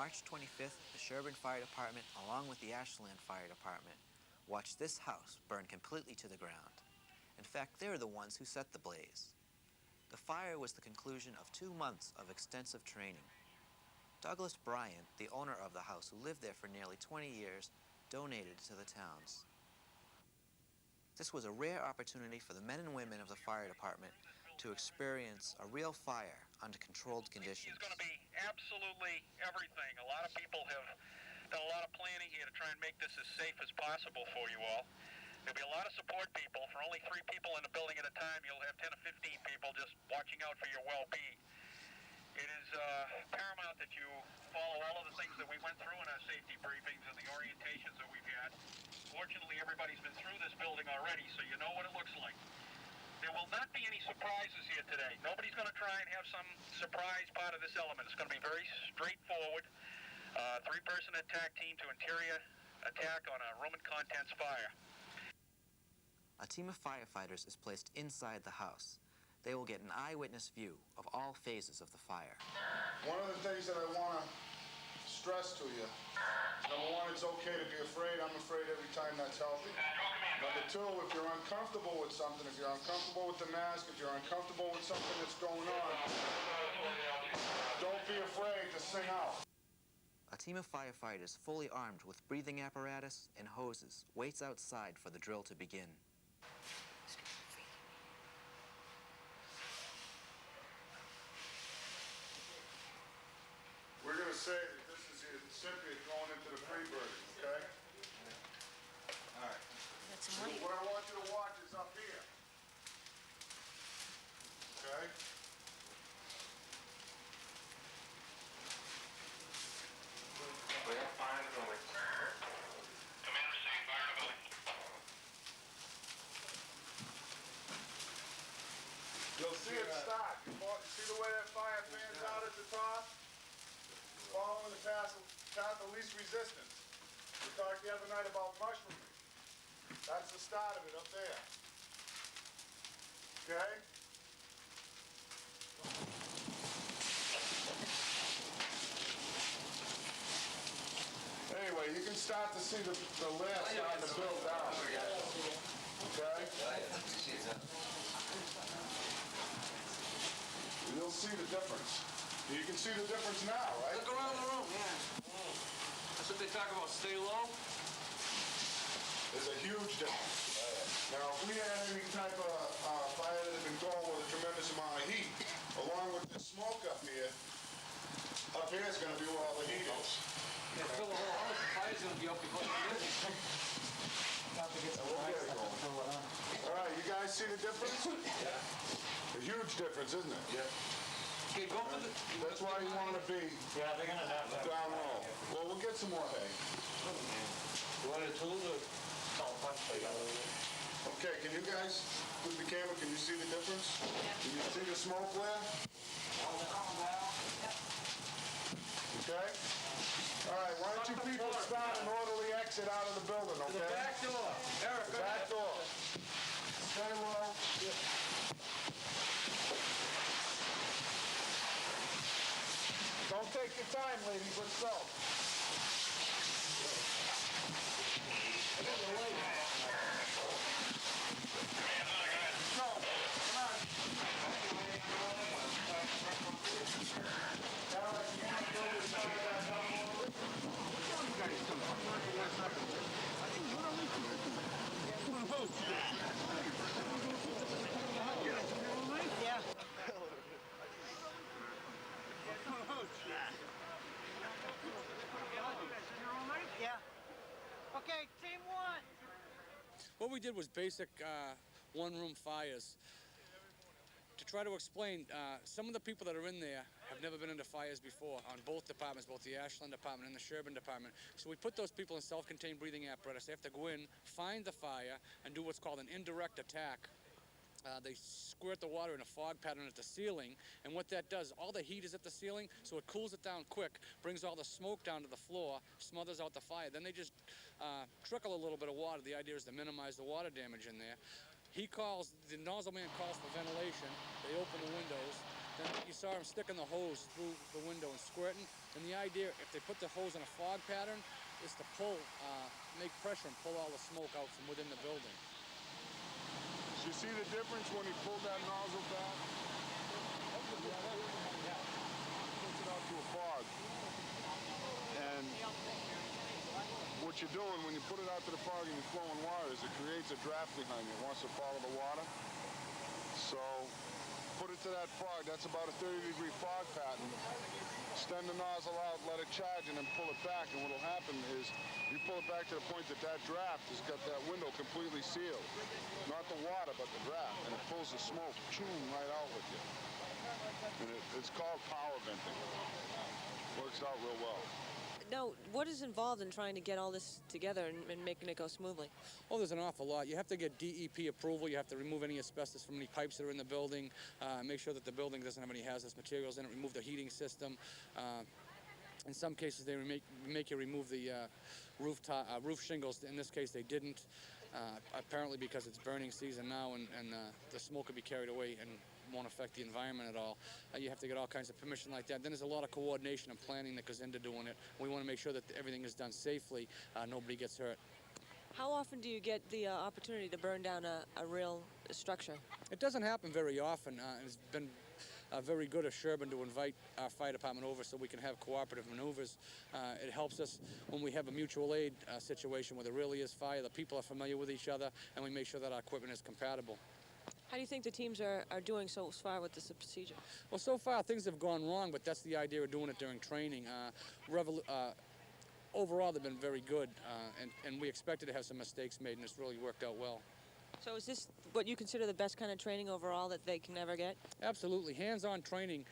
March 25th, the Shourbon Fire Department, along with the Ashland Fire Department, watched this house burn completely to the ground. In fact, they're the ones who set the blaze. The fire was the conclusion of 2 months of extensive training. Douglas Bryant, the owner of the house who lived there for nearly 20 years, donated to the towns. This was a rare opportunity for the men and women of the fire department to experience a real fire under controlled conditions. It's going to be absolutely everything. A lot of people have done a lot of planning here to try and make this as safe as possible for you all. There'll be a lot of support people. For only 3 people in the building at a time, you'll have 10 or 15 people just watching out for your well-being. It is paramount that you follow all of the things that we went through in our safety briefings and the orientations that we've had. Fortunately, everybody's been through this building already, so you know what it looks like. There will not be any surprises here today. Nobody's going to try and have some surprise part of this element. It's going to be very straightforward. 3-person attack team to interior attack on a room and contents fire. A team of firefighters is placed inside the house. They will get an eyewitness view of all phases of the fire. One of the things that I want to stress to you, number 1, it's okay to be afraid. I'm afraid every time. That's healthy. Number 2, if you're uncomfortable with something, if you're uncomfortable with the mask, if you're uncomfortable with something that's going on, don't be afraid to sing out. A team of firefighters fully armed with breathing apparatus and hoses waits outside for the drill to begin. We're going to say that this is the incipient going into the pre-burning, okay? All right. So what I want you to watch is up here. Okay? We have fire in the building. Command received, fire in the building. You'll see it start. See the way that fire fans out at the top? Following the path of least resistance. We talked the other night about mushrooming. That's the start of it up there. Okay? Anyway, you can start to see the layer starting to build down. Okay? You'll see the difference. You can see the difference now, right? Look around the room, yeah. That's what they talk about, stay low. There's a huge difference. Now, if we had any type of fire that had been going with a tremendous amount of heat, along with this smoke up here is going to be where all the heat is. Yeah, fill the whole house, the fire's going to be up before you get it. All right, you guys see the difference? Yeah. A huge difference, isn't it? Yeah. Okay, go for the... That's why you want to be they're going to have that. down low. Well, we'll get some more hay. You want a tool or... Okay, can you guys, with the camera, can you see the difference? Yeah. Can you see the smoke flare? Okay? All right, why don't you people start an orderly exit out of the building, okay? The back door. Eric, the back door. Stay low. Don't take your time, ladies. Let's go. Yeah. Okay, team 1. What we did was basic one-room fires. To try to explain, some of the people that are in there have never been into fires before on both departments, both the Ashland department and the Shourbon department. So we put those people in self-contained breathing apparatus. They have to go in, find the fire, and do what's called an indirect attack. They squirt the water in a fog pattern at the ceiling, and what that does, all the heat is at the ceiling, so it cools it down quick, brings all the smoke down to the floor, smothers out the fire. Then they just trickle a little bit of water. The idea is to minimize the water damage in there. The nozzle man calls for ventilation. They open the windows. Then you saw him sticking the hose through the window and squirting. And the idea, if they put the hose in a fog pattern, is to pull, make pressure and pull all the smoke out from within the building. So you see the difference when he pulled that nozzle back? Puts it out to a fog. And what you're doing when you put it out to the fog and you're flowing water is it creates a draft behind you. It wants to follow the water. So put it to that fog. That's about a 30-degree fog pattern. Extend the nozzle out, let it charge, and then pull it back. And what'll happen is you pull it back to the point that that draft has got that window completely sealed. Not the water, but the draft. And it pulls the smoke, right out with you. And it's called power venting. Works out real well. Now, what is involved in trying to get all this together and making it go smoothly? Oh, there's an awful lot. You have to get DEP approval. You have to remove any asbestos from any pipes that are in the building, make sure that the building doesn't have any hazardous materials in it, remove the heating system. In some cases, they make you remove the roof shingles. In this case, they didn't, apparently because it's burning season now and the smoke could be carried away and won't affect the environment at all. You have to get all kinds of permission like that. Then there's a lot of coordination and planning that goes into doing it. We want to make sure that everything is done safely, nobody gets hurt. How often do you get the opportunity to burn down a real structure? It doesn't happen very often. It's been very good of Shourbon to invite our fire department over so we can have cooperative maneuvers. It helps us when we have a mutual aid situation where there really is fire. The people are familiar with each other and we make sure that our equipment is compatible. How do you think the teams are doing so far with this procedure? Well, so far things have gone wrong, but that's the idea of doing it during training. Overall, they've been very good, and we expected to have some mistakes made, and it's really worked out well. So is this what you consider the best kind of training overall that they can ever get? Absolutely. Hands-on training,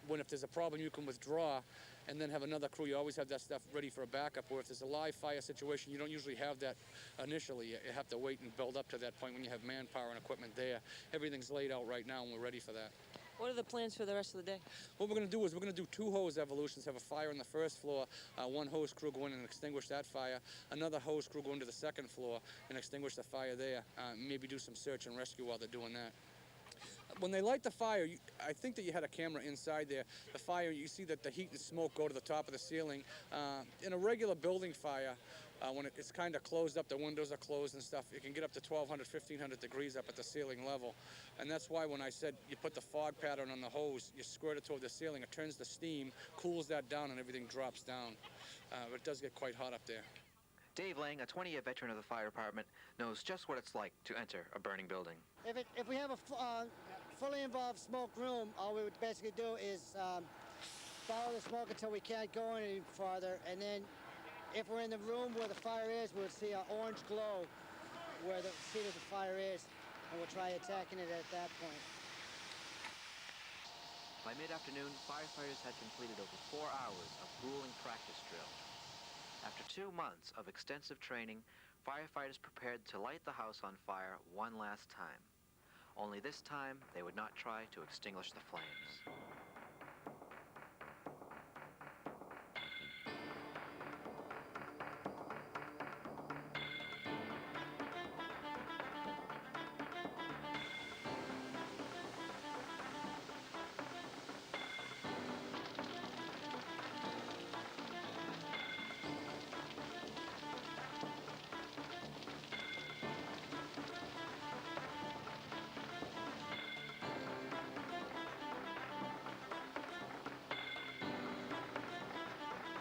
when if there's a problem you can withdraw and then have another crew. You always have that stuff ready for a backup, or if there's a live fire situation, you don't usually have that initially. You have to wait and build up to that point when you have manpower and equipment there. Everything's laid out right now and we're ready for that. What are the plans for the rest of the day? What we're going to do is we're going to do 2 hose evolutions, have a fire on the first floor, one hose crew go in and extinguish that fire, another hose crew go into the second floor and extinguish the fire there, maybe do some search and rescue while they're doing that. When they light the fire, I think that you had a camera inside there. The fire, you see that the heat and smoke go to the top of the ceiling. In a regular building fire, when it's kind of closed up, the windows are closed and stuff, it can get up to 1,200, 1,500 degrees up at the ceiling level. And that's why when I said you put the fog pattern on the hose, you squirt it toward the ceiling, it turns the steam, cools that down, and everything drops down. But it does get quite hot up there. Dave Lang, a 20-year veteran of the fire department, knows just what it's like to enter a burning building. If we have a fully involved smoke room, all we would basically do is follow the smoke until we can't go any farther, and then if we're in the room where the fire is, we'll see an orange glow where the seat of the fire is, and we'll try attacking it at that point. By mid-afternoon, firefighters had completed over 4 hours of grueling practice drill. After 2 months of extensive training, firefighters prepared to light the house on fire one last time. Only this time, they would not try to extinguish the flames.